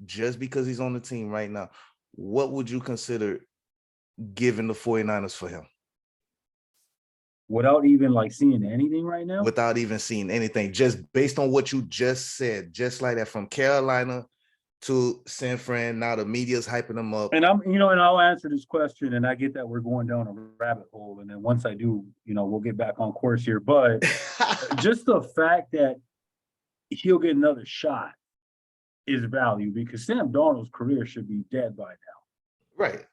just because he's on the team right now, what would you consider giving the 49ers for him? Without even like seeing anything right now? Without even seeing anything, just based on what you just said, just like that, from Carolina to San Fran. Now the media's hyping them up. And I'll answer this question, and I get that we're going down a rabbit hole. And then once I do, we'll get back on course here. But just the fact that he'll get another shot is value, because Sam Darnold's career should be dead by now. Right.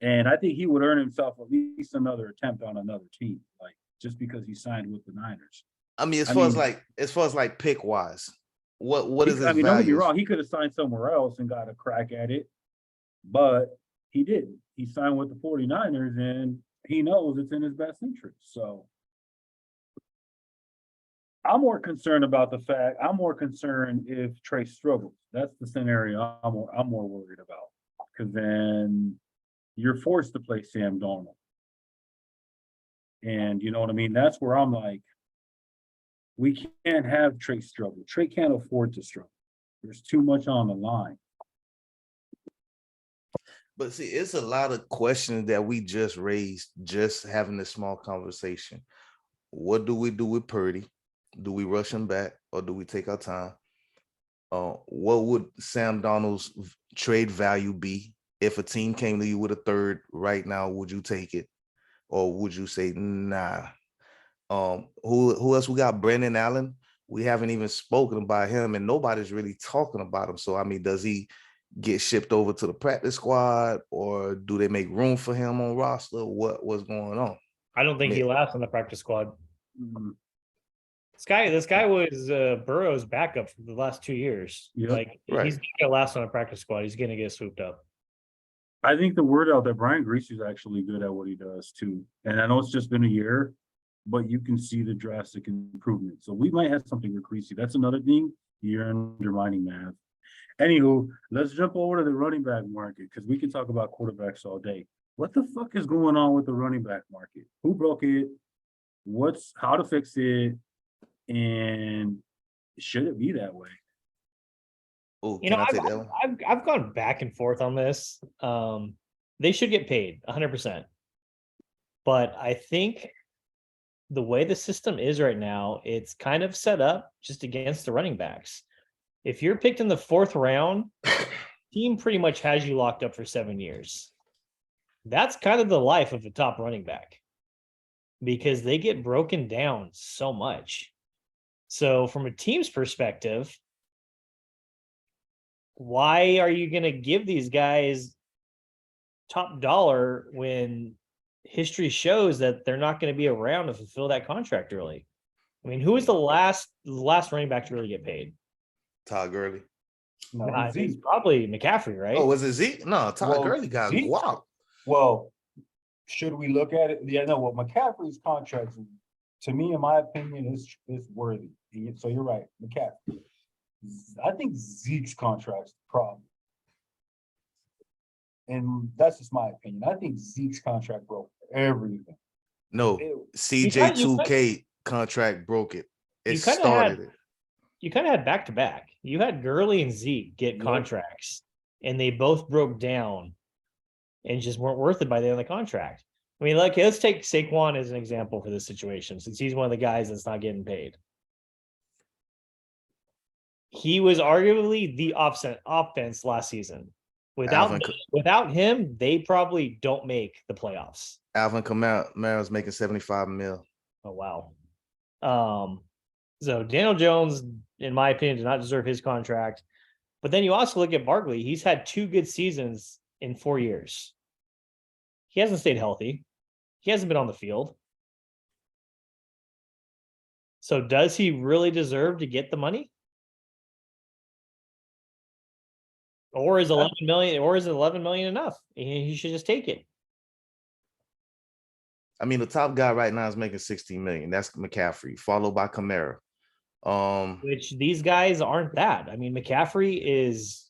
And I think he would earn himself at least another attempt on another team, like just because he signed with the Niners. I mean, as far as like pick wise, what is his value? Don't get me wrong, he could have signed somewhere else and got a crack at it, but he didn't. He signed with the 49ers, and he knows it's in his best interest. So I'm more concerned if Trey struggles. That's the scenario I'm more worried about, because then you're forced to play Sam Darnold. And you know what I mean? That's where I'm like, we can't have Trey struggle. Trey can't afford to struggle. There's too much on the line. But see, it's a lot of questions that we just raised, just having this small conversation. What do we do with Purdy? Do we rush him back, or do we take our time? What would Sam Darnold's trade value be? If a team came to you with a third right now, would you take it? Or would you say, nah? Who else we got? Brandon Allen. We haven't even spoken about him, and nobody's really talking about him. So, I mean, does he get shipped over to the practice squad, or do they make room for him on roster? What's going on? I don't think he lasts on the practice squad. Mm-hmm. This guy was Burrow's backup for the last 2 years. Yep. Like, he's not gonna last on a practice squad. He's gonna get swooped up. I think the word out that Brian Griese is actually good at what he does too. And I know it's just been a year, but you can see the drastic improvement. So we might have something with Griese. That's another thing. You're undermining math. Anywho, let's jump over to the running back market, because we can talk about quarterbacks all day. What the fuck is going on with the running back market? Who broke it? How to fix it? And should it be that way? Oh, I've gone back and forth on this. They should get paid 100%. But I think the way the system is right now, it's kind of set up just against the running backs. If you're picked in the 4th round, team pretty much has you locked up for 7 years. That's kind of the life of a top running back, because they get broken down so much. So from a team's perspective, why are you going to give these guys top dollar when history shows that they're not going to be around to fulfill that contract early? I mean, who was the last running back to really get paid? Todd Gurley. No, it's probably McCaffrey, right? Oh, was it Zeke? No, Todd Gurley got wow. Well, should we look at it? Yeah, no. Well, McCaffrey's contract, to me, in my opinion, is worthy. So you're right, McCaffrey. I think Zeke's contract's the problem. And that's just my opinion. I think Zeke's contract broke everything. No, CJ2K contract broke it. It started it. You kind of had back-to-back. You had Gurley and Zeke get contracts, and they both broke down and just weren't worth it by the end of the contract. I mean, let's take Saquon as an example for this situation, since he's one of the guys that's not getting paid. He was arguably the offense last season. Without him, they probably don't make the playoffs. Alvin Kamara's making $75 million. Oh, wow. So Daniel Jones, in my opinion, did not deserve his contract. But then you also look at Barkley. He's had 2 good seasons in 4 years. He hasn't stayed healthy. He hasn't been on the field. So does he really deserve to get the money? Or is 11 million? Or is 11 million enough? He should just take it. I mean, the top guy right now is making $16 million. That's McCaffrey, followed by Kamara. Which these guys aren't that. I mean, McCaffrey is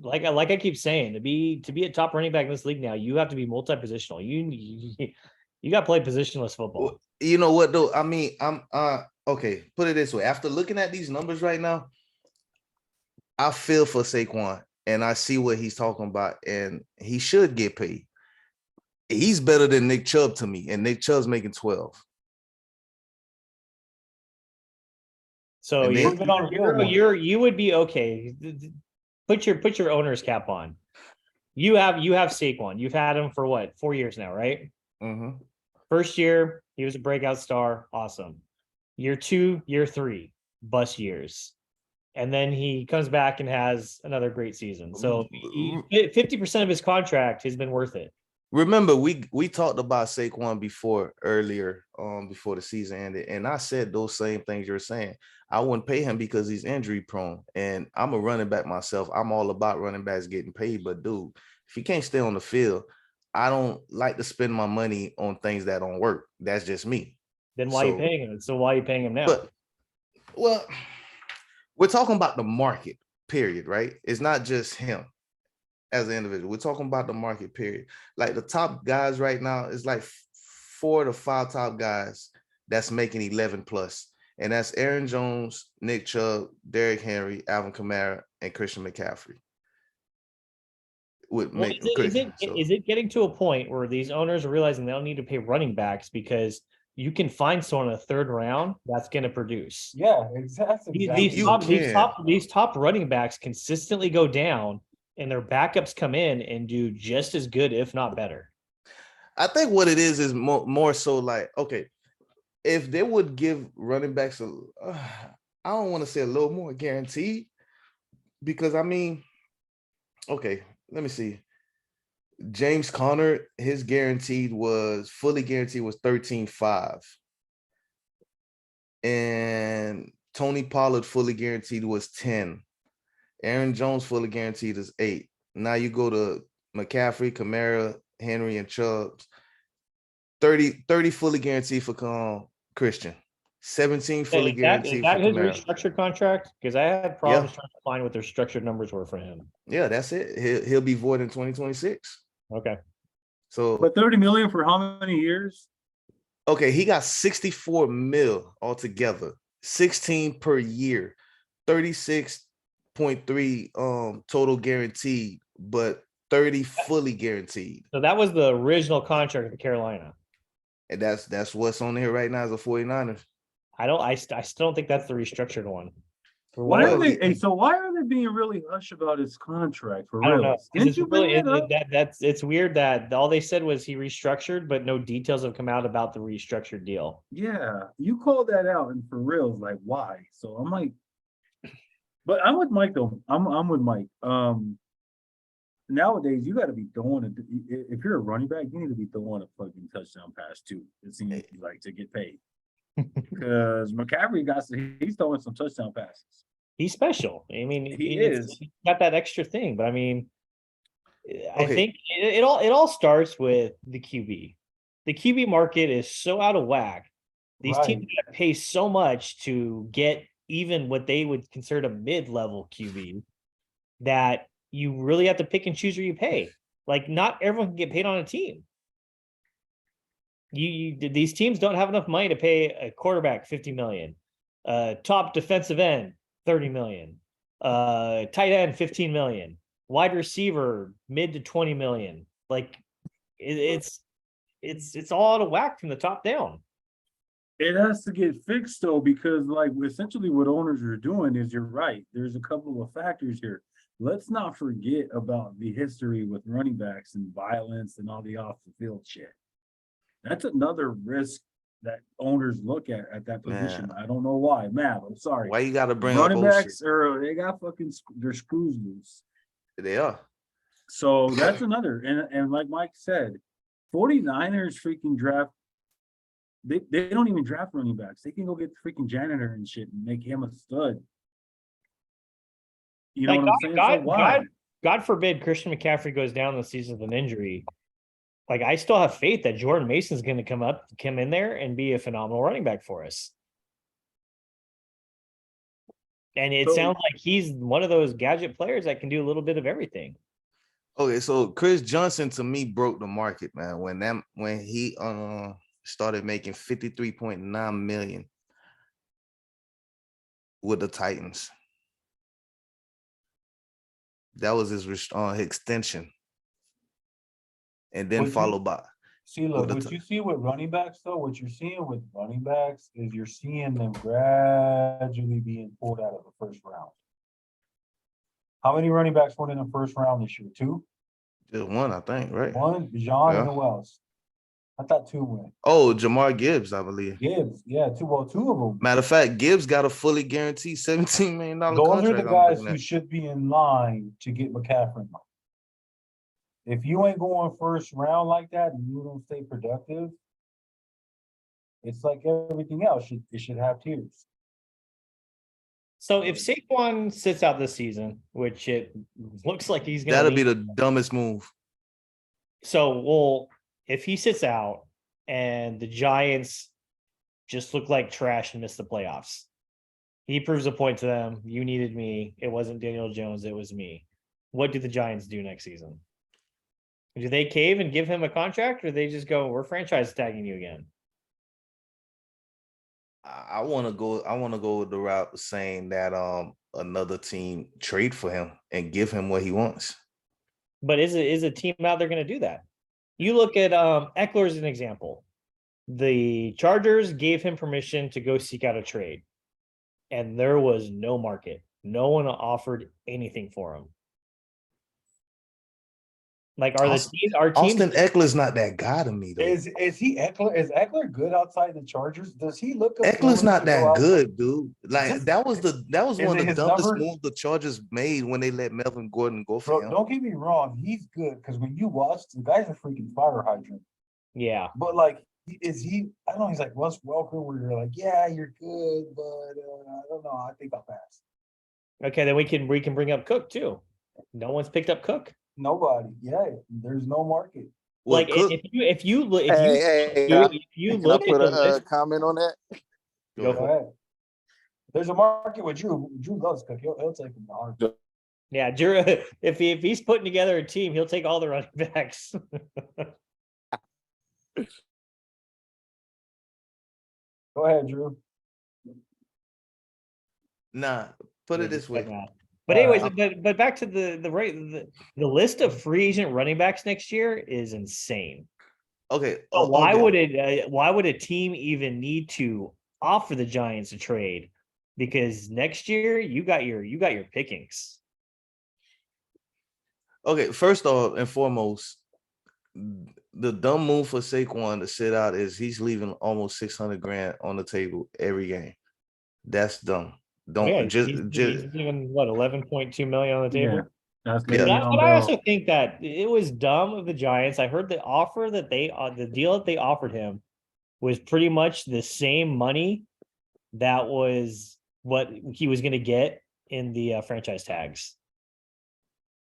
like I keep saying, to be a top running back in this league now, you have to be multi-positional. You got to play positionless football. You know what though? I mean, I'm okay. Put it this way: after looking at these numbers right now, I feel for Saquon, and I see what he's talking about, and he should get paid. He's better than Nick Chubb to me, and Nick Chubb's making 12. So And you're then- you would be okay. Put your owner's cap on. You have Saquon. You've had him for what, 4 years now, right? Mhm. First year, he was a breakout star. Awesome. Year 2, year 3, bust years. And then he comes back and has another great season. So 50% of his contract has been worth it. Remember, we talked about Saquon earlier, before the season ended, and I said those same things you're saying. I wouldn't pay him because he's injury prone, and I'm a running back myself. I'm all about running backs getting paid, but dude, if he can't stay on the field, I don't like to spend my money on things that don't work. That's just me. Then why are you paying him? So why are you paying him now? But well, we're talking about the market, period, right? It's not just him as an individual. We're talking about the market, period. Like the top guys right now is like 4 to 5 top guys that's making 11 plus. And that's Aaron Jones, Nick Chubb, Derrick Henry, Alvin Kamara, and Christian McCaffrey. Is it getting to a point where these owners are realizing they don't need to pay running backs because you can find someone in the 3rd round that's going to produce? Yeah, exactly. These top running backs consistently go down, and their backups come in and do just as good, if not better. I think what it is more so like, okay, if they would give running backs I don't want to say a little more guaranteed, because I mean, okay, let me see. James Conner, his fully guaranteed was 13.5. And Tony Pollard fully guaranteed was 10. Aaron Jones fully guaranteed is 8. Now you go to McCaffrey, Kamara, Henry, and Chubb. 30 fully guaranteed for Christian. 17 fully guaranteed Is that for his Kamara. restructured contract? Because I had problems trying to find what their structured numbers were for him. Yeah, that's it. He'll be void in 2026. Okay. So, but 30 million for how many years? Okay, he got 64 mil altogether, 16 per year, 36.3 total guaranteed, but 30 fully guaranteed. So that was the original contract with Carolina. And that's what's on here right now as a 49ers. I still don't think that's the restructured one. Why are they being really hush about his contract for real? I don't know. It's it's weird that all they said was he restructured, but no details have come out about the restructured deal. Yeah, you called that out, and for real, like why? So I'm like, but I'm with Mike though. I'm with Mike. Nowadays you got to be throwing it. If you're a running back, you need to be throwing a fucking touchdown pass too. It seems like to get paid. Because McCaffrey he's throwing some touchdown passes. He's special. I mean, he's got that extra thing, but I mean, I think it all starts with the QB. The QB market is so out of whack. These teams pay so much to get even what they would consider a mid-level QB that you really have to pick and choose where you pay. Like, not everyone can get paid on a team. These teams don't have enough money to pay a quarterback $50 million, top defensive end $30 million, tight end $15 million, wide receiver mid to $20 million. Like it's all out of whack from the top down. It has to get fixed though, because like essentially what owners are doing is, you're right. There's a couple of factors here. Let's not forget about the history with running backs and violence and all the off the field shit. That's another risk that owners look at that position. Man. I don't know why. Matt, I'm sorry. Why you got to bring running backs they got fucking their screws loose. They are. So that's another. And like Mike said, 49ers freaking draft. They don't even draft running backs. They can go get the freaking janitor and shit and make him a stud. You know what I'm saying? So why? God forbid Christian McCaffrey goes down the season with an injury. Like, I still have faith that Jordan Mason's going to come in there and be a phenomenal running back for us. And it sounds like he's one of those gadget players that can do a little bit of everything. Okay, so Chris Johnson to me broke the market, man. When he started making $53.9 million with the Titans. That was his extension, and then followed by. See, look, with what the you see with running backs, though, what you're seeing with running backs is you're seeing them gradually being pulled out of the first round. How many running backs went in the first round this year? 2? just one, I think, right? One, Bijan, and Yeah. who else? I thought 2 went. Oh, Jamar Gibbs, I believe. Gibbs, yeah, 2. Well, 2 of them. Matter of fact, Gibbs got a fully guaranteed $17 million Those contract. are the I'm guys looking who at. should be in line to get McCaffrey money. If you ain't going first round like that and you don't stay productive, it's like everything else. It should have tiers. So if Saquon sits out this season, which it looks like he's going to, That'll be the dumbest move. So, well, if he sits out and the Giants just look like trash and miss the playoffs, he proves a point to them. You needed me. It wasn't Daniel Jones. It was me. What do the Giants do next season? Do they cave and give him a contract, or they just go, we're franchise tagging you again? I want to go with the route saying that another team trade for him and give him what he wants. But is a team out there going to do that? You look at Eckler as an example. The Chargers gave him permission to go seek out a trade, and there was no market. No one offered anything for him. Like, are Austin, the teams? Our teams. Austin Eckler's not that guy to me, though. Is he Eckler? Is Eckler good outside the Chargers? Does he look? Eckler's not that good, dude. Like Just- that was one of the his dumbest numbers? moves the Chargers made when they let Melvin Gordon go for Bro, him. don't get me wrong, he's good because when you watch, the guy's a freaking fire hydrant. Yeah. But like, is he? I don't know. He's like Wes Welker, where you're like, yeah, you're good, but I don't know. I think I'll pass. Okay, then we can bring up Cook too. No one's picked up Cook. Nobody. Yeah, there's no market. Well, Like Cook, if you look Can I at put the a list, comment on that? go Go for it. ahead. There's a market with Drew. Drew loves Cook. He'll take him to heart. Yeah, Drew. If he's putting together a team, he'll take all the running backs. Go ahead, Drew. nah. Put it this way. But anyways, but back to the list of free agent running backs next year is insane. Okay. So why okay. would a team even need to offer the Giants a trade? Because next year you got your pickings. Okay, first off and foremost, the dumb move for Saquon to sit out is he's leaving almost $600,000 on the table every game. That's dumb. Don't He's leaving what 11.2 million on the table. Yeah, that's Yeah. But I also think that it was dumb of the Giants. I heard the deal that they offered him was pretty much the same money that was what he was going to get in the franchise tags.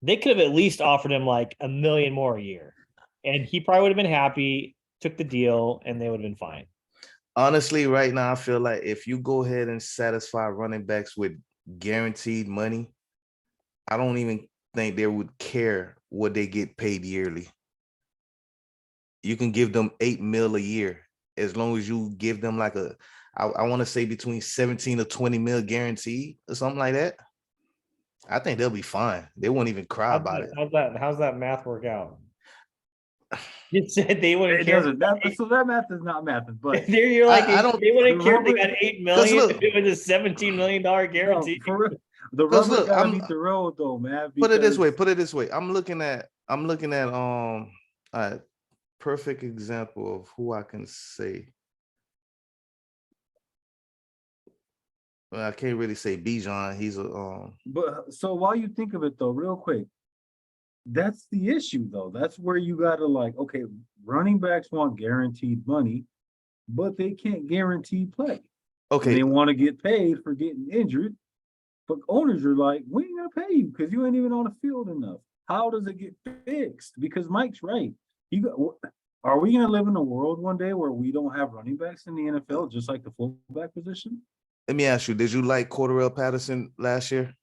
They could have at least offered him like $1 million more a year, and he probably would have been happy, took the deal, and they would have been fine. Honestly, right now, I feel like if you go ahead and satisfy running backs with guaranteed money, I don't even think they would care what they get paid yearly. You can give them $8 million a year as long as you give them like I want to say between 17 to 20 mil guaranteed or something like that. I think they'll be fine. They won't even cry about it. How's that math work out? You said they wouldn't care. So that math is not math, but You're like, I don't. they wouldn't care if they got $8 million look, if it was a $17 million guarantee. No, the rubber gotta meet the road, though, man. Put it this way. I'm looking at a perfect example of who I can say. Well, I can't really say Bijan. He's a But so while you think of it though, real quick, that's the issue though. That's where you gotta like, okay, running backs want guaranteed money, but they can't guarantee play. okay. And they want to get paid for getting injured, but owners are like, we ain't gonna pay you because you ain't even on the field enough. How does it get fixed? Because Mike's right. Are we gonna live in a world one day where we don't have running backs in the NFL, just like the fullback position? Let me ask you, did you like Cordarrelle Patterson last year?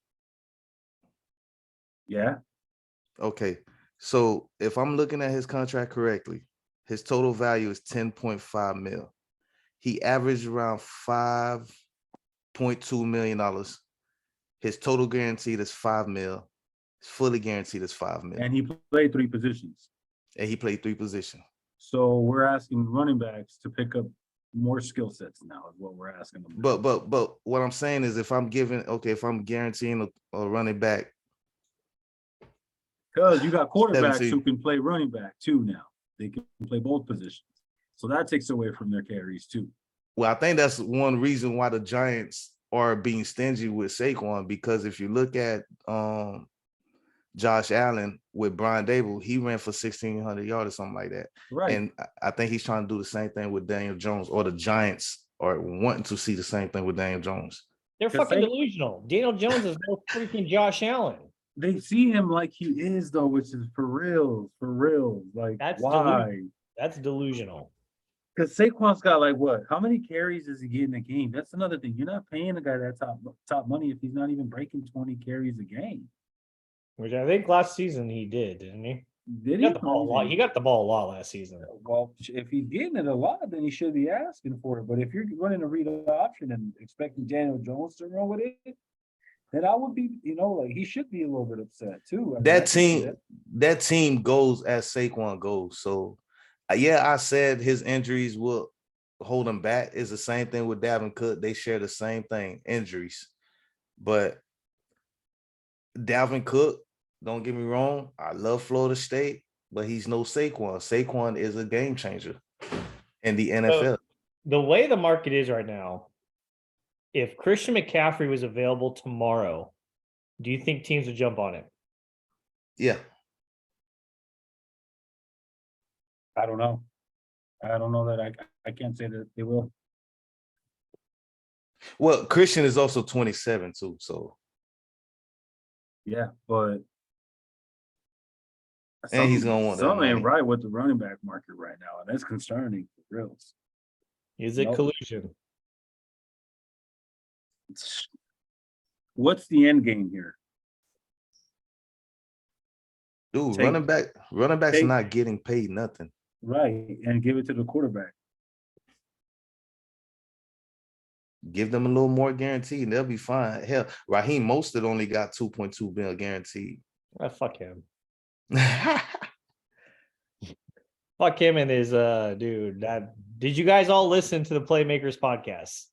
Yeah. Okay. So if I'm looking at his contract correctly, his total value is 10.5 mil. He averaged around $5.2 million. His total guaranteed is $5 mil. fully guaranteed is $5 million. And he played 3 positions. And he played 3 positions. So we're asking running backs to pick up more skill sets now is what we're asking them. But what I'm saying is if I'm guaranteeing a running back. Because you got quarterbacks 17. who can play running back too now. They can play both positions. So that takes away from their carries too. Well, I think that's one reason why the Giants are being stingy with Saquon, because if you look at Josh Allen with Brian Dable, he ran for 1,600 yards or something like that. Right. And I think he's trying to do the same thing with Daniel Jones, or the Giants are wanting to see the same thing with Daniel Jones. They're fucking delusional. Daniel Jones is no freaking Josh Allen. They see him like he is, though, which is for real. Like, That's why? That's delusional. Because Saquon's got like what? How many carries does he get in a game? That's another thing. You're not paying a guy that top money if he's not even breaking 20 carries a game. Which I think last season he did, didn't he? Did he got the ball a lot. He got the ball a lot last season. Well, if he's getting it a lot, then he should be asking for it. But if you're running a read option and expecting Daniel Jones to run with it, then I would be, like he should be a little bit upset too. That team goes as Saquon goes. So, yeah, I said his injuries will hold him back. It's the same thing with Dalvin Cook. They share the same thing, injuries. But Dalvin Cook, don't get me wrong, I love Florida State, but he's no Saquon. Saquon is a game changer in the NFL. So, the way the market is right now, if Christian McCaffrey was available tomorrow, do you think teams would jump on it? Yeah. I don't know. I don't know that I can't say that they will. Well, Christian is also 27 too, so. Yeah, but and he's gonna want that something money. ain't right with the running back market right now, and that's concerning for real. Is it collusion? What's the end game here? Dude, running backs not getting paid nothing. Right, and give it to the quarterback. Give them a little more guaranteed, and they'll be fine. Hell, Raheem Mostert only got $2.2 million guaranteed. Fuck him. Fuck him and his dude. Did you guys all listen to the Playmakers podcast?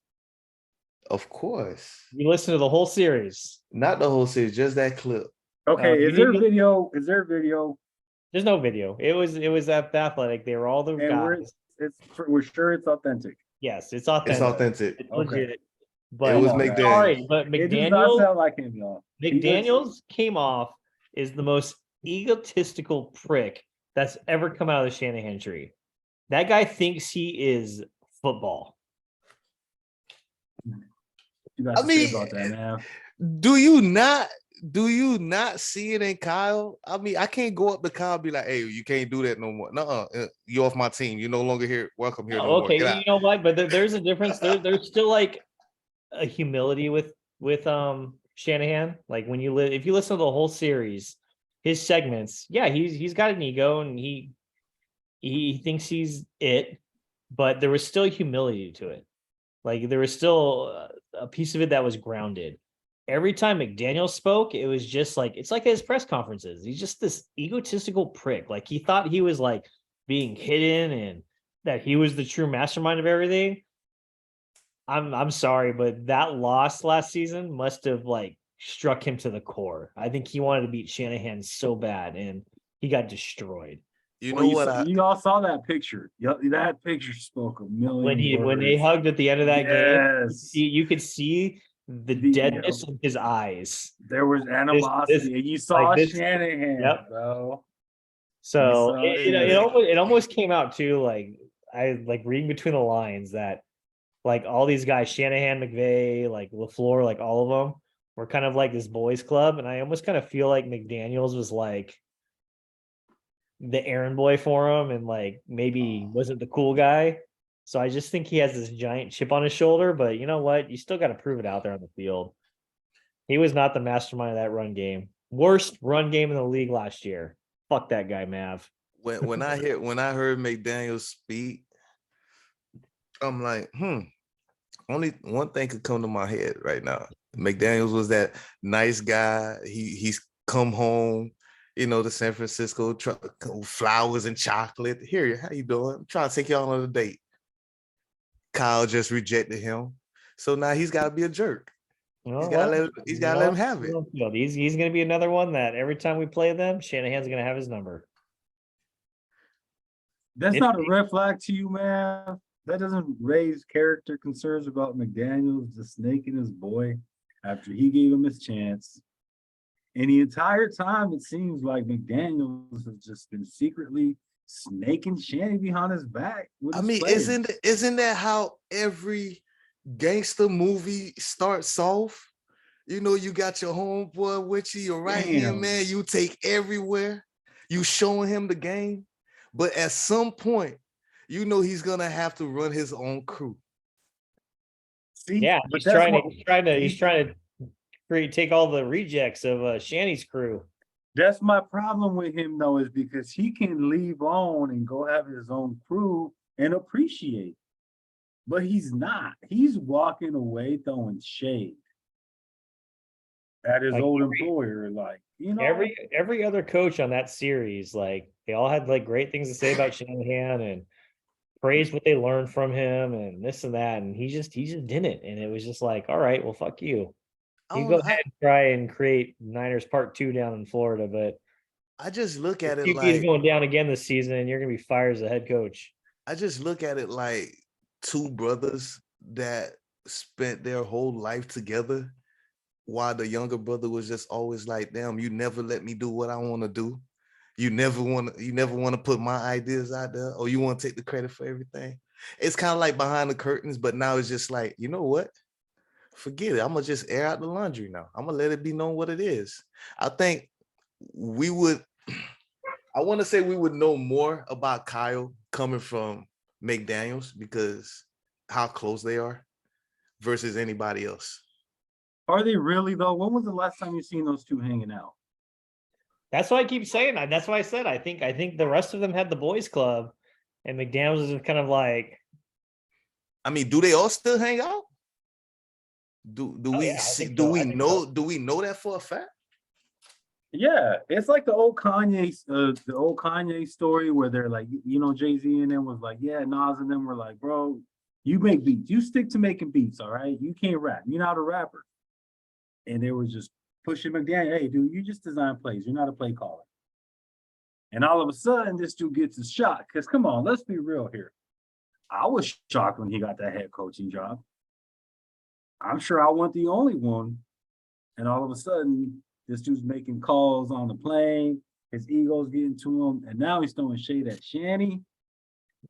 Of course. You listened to the whole series. Not the whole series, just that clip. Okay, is there video? Is there video? There's no video. It was at the Athletic. They were all the guys. We're sure it's authentic. Yes, it's authentic. It's authentic. It's legit. But it was McDaniels. Sorry, but McDaniels. It does not sound like him, y'all. McDaniels came off is the most egotistical prick that's ever come out of the Shanahan tree. That guy thinks he is football. I mean, about that, man. Do you not see it in Kyle? I mean, I can't go up to Kyle and be like, hey, you can't do that no more. No, you're off my team. You're no longer here. Welcome here. No okay, you know what? But there's a difference. There's still like a humility with Shanahan. Like when if you listen to the whole series, his segments, yeah, he's got an ego and he thinks he's it, but there was still humility to it. Like there was still a piece of it that was grounded. Every time McDaniels spoke, it was just like, it's like his press conferences. He's just this egotistical prick. Like he thought he was like being hidden and that he was the true mastermind of everything. I'm sorry, but that loss last season must have like struck him to the core. I think he wanted to beat Shanahan so bad and he got destroyed. You all saw that picture. That picture spoke a million when they hugged at the end of that game. You could see the deadness in his eyes. There was animosity, and you saw like Shanahan, bro. So it almost came out too. Like I like reading between the lines that like all these guys, Shanahan, McVay, like LaFleur, like all of them were kind of like this boys club, and I almost kind of feel like McDaniels was like the errand boy for him and like maybe wasn't the cool guy. So I just think he has this giant chip on his shoulder, but you know what? You still got to prove it out there on the field. He was not the mastermind of that run game. Worst run game in the league last year. Fuck that guy, Mav. When I heard McDaniels speak, I'm like, only one thing could come to my head right now. McDaniels was that nice guy. He's come home, to San Francisco, flowers and chocolate. Here, how you doing? I'm trying to take y'all on a date. Kyle just rejected him. So now he's got to be a jerk. He's got to let him have it. He's going to be another one that every time we play them, Shanahan's going to have his number. That's not a red flag to you, man. That doesn't raise character concerns about McDaniels just snaking his boy after he gave him his chance. And the entire time, it seems like McDaniels has just been secretly snaking Shanny behind his back. I mean, isn't that how every gangster movie starts off? You got your homeboy with you, your right hand man, you take everywhere, you showing him the game. But at some point, he's gonna have to run his own crew. See, yeah, he's trying to take all the rejects of Shanny's crew. That's my problem with him, though, is because he can leave on and go have his own crew and appreciate. But he's not. He's walking away throwing shade at his old employer. Every other coach on that series, they all had great things to say about Shanahan and praised what they learned from him and this and that, and he just didn't. And it was just all right, well, fuck you. You go ahead and try and create Niners Part 2 down in Florida, but I just look at it he's going down again this season, and you're gonna be fired as a head coach. I just look at it like two brothers that spent their whole life together, while the younger brother was just always like, "Damn, you never let me do what I want to do. You never want to put my ideas out there, or you want to take the credit for everything." It's kind of like behind the curtains, but now it's just like, you know what? Forget it. I'm gonna just air out the laundry now. I'm gonna let it be known what it is. I think we would know more about Kyle coming from McDaniels because how close they are versus anybody else. Are they really though? When was the last time you seen those two hanging out? That's why I keep saying that. That's why I said I think the rest of them had the boys club, and McDaniels is kind of like. I mean, do they all still hang out? Do we know that for a fact? Yeah, it's like the old Kanye story where they're like, Jay-Z and them was like, yeah, Nas and them were like, bro, you make beats, you stick to making beats, all right? You can't rap, you're not a rapper. And they were just pushing McDaniel, hey, dude, you just design plays, you're not a play caller. And all of a sudden, this dude gets his shot. Because come on, let's be real here. I was shocked when he got that head coaching job. I'm sure I wasn't the only one. And all of a sudden, this dude's making calls on the plane. His ego's getting to him. And now he's throwing shade at Shanny.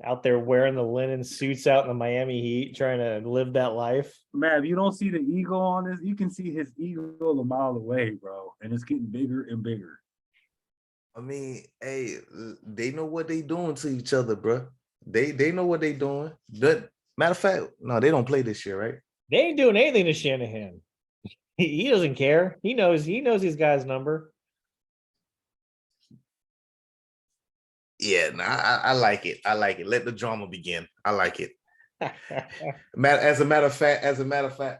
Out there wearing the linen suits out in the Miami Heat, trying to live that life. Man, if you don't see the ego on this, you can see his ego a mile away, bro. And it's getting bigger and bigger. I mean, hey, they know what they doing to each other, bro. They know what they doing. Matter of fact, no, they don't play this year, right? They ain't doing anything to Shanahan. He doesn't care. He knows these guys' number. Yeah, I like it. I like it. Let the drama begin. I like it. As a matter of fact,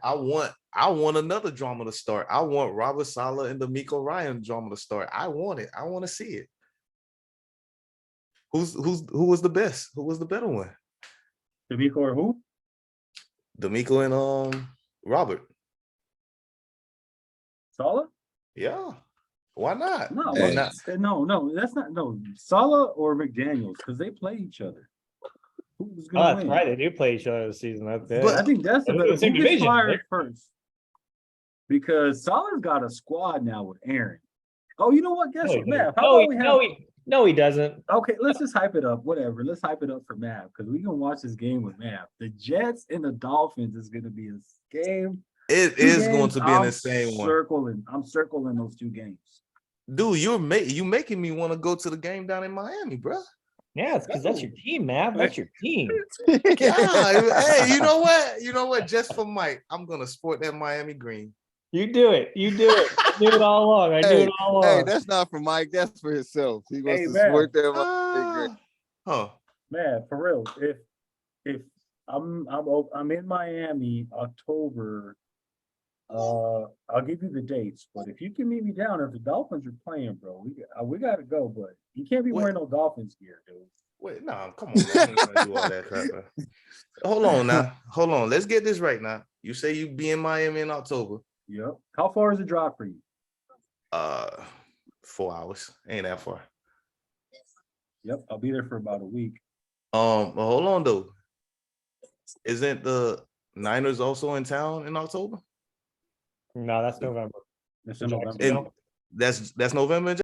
I want another drama to start. I want Robert Saleh and D'Amico Ryan drama to start. I want it. I want to see it. Who was the best? Who was the better one? D'Amico or who? D'Amico and Robert. Saleh? Yeah. Why not? No, that's not Saleh or McDaniels, because they play each other. Who's gonna win? That's right. They do play each other this season. But I think that's the better. Who gets fired first? Because Saleh's got a squad now with Aaron. Oh, you know what? Guess what, Mav? No, he doesn't. Okay, let's just hype it up. Whatever. Let's hype it up for Mav because we can watch this game with Mav. The Jets and the Dolphins is going to be a game. It is going to be an insane one. I'm circling those two games. Dude, you making me want to go to the game down in Miami, bro. Yeah, it's because that's your team, Mav. That's your team. Yeah, hey, you know what? You know what? Just for Mike, I'm gonna sport that Miami green. You do it. I do it all along. Hey, that's not for Mike. That's for himself. He wants to sport that Miami green. Man, for real. If I'm in Miami October I'll give you the dates, but if you can meet me down, if the Dolphins are playing, bro, we gotta go. But you can't be wearing no Dolphins gear, dude. Wait, nah, come on, man. I ain't gonna do all that crap, man. Hold on now. Hold on. Let's get this right now. You say you be in Miami in October. Yep. How far is the drive for you? 4 hours. Ain't that far. Yep, I'll be there for about a week. But hold on though. Isn't the Niners also in town in October? No, that's November. It's in November. And that's November.